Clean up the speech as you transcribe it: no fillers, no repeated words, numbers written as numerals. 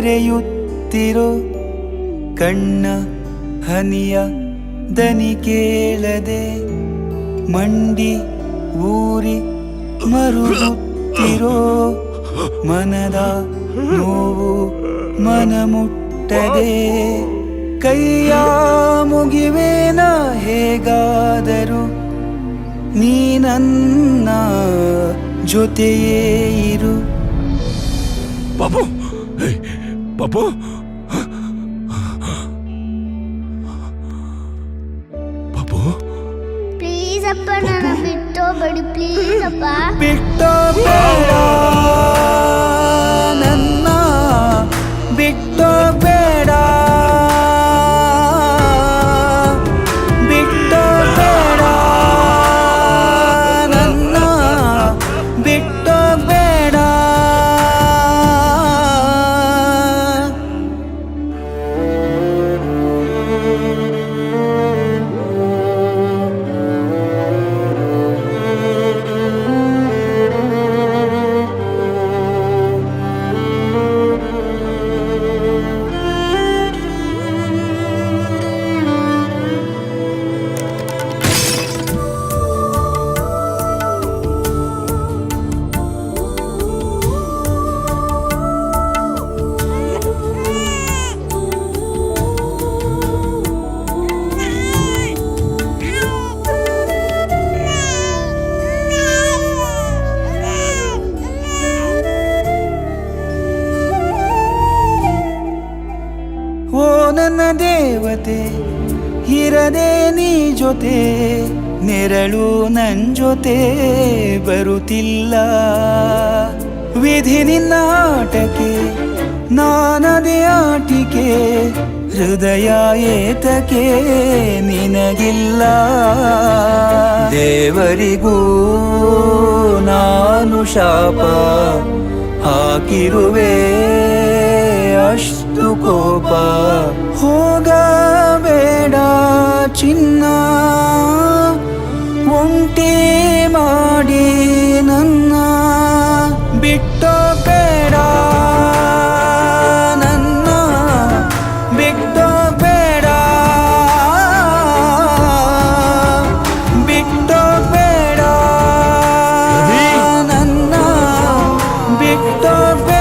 ತೆರೆಯುತ್ತಿರೋ ಕಣ್ಣ ಹನಿಯ ದನಿ ಕೇಳದೆ ಮಂಡಿ ಊರಿ ಮರುಗುತ್ತಿರೋ ಮನದ ನೋವು ಮನ ಮುಟ್ಟದೆ ಕೈಯ ಮುಗಿವೇನ ಹೇಗಾದರೂ ನೀ ನನ್ನ ಜೊತೆಯೇ ಇರು. ಪಾಪು ಪಾಪು ಪಾಪು ಪ್ಲೀಸ್ ಅಪ್ಪ, ನನ್ನ ಬಿಟ್ಟೋಗ್ಬೇಡಿ ಪ್ಲೀಸ್ ಅಪ್ಪ. ಬಿಟ್ಟೋಗ್ಬೇಡ ನನ್ನ, ಬಿಟ್ಟೋಗ್ಬೇಡ, ಬಿಟ್ಟೋಗ್ಬೇಡ ನನ್ನ, ಬಿಟ್ಟೋಗ್ಬೇಡ. ಓ ನನ್ನ ದೇವತೆ, ಇರದೆ ನೀ ಜೊತೆ, ನೆರಳು ನನ್ ಜೊತೆ ಬರುತ್ತಿಲ್ಲ. ವಿಧಿ ನಿನ್ನ ಆಟಕ್ಕೆ ನಾನದೇ ಆಟಿಕೆ, ಹೃದಯ ಏತಕ್ಕೆ ನಿನಗಿಲ್ಲ. ದೇವರಿಗೂ ನಾನು ಶಾಪ ಹಾಕಿರುವೆ ಅಷ್ಟು ಕೋಪ. ಹೋಗಬೇಡ ಚಿನ್ನ, ಒಂಟಿ ಮಾಡಿ ನನ್ನ, ಬಿಟ್ಟೋಗ್ಬೇಡ ನನ್ನ, ಬಿಟ್ಟೋಗ್ಬೇಡ, ಬಿಟ್ಟೋಗ್ಬೇಡ ನನ್ನ, ಬಿಟ್ಟೋಗ್ಬೇಡ.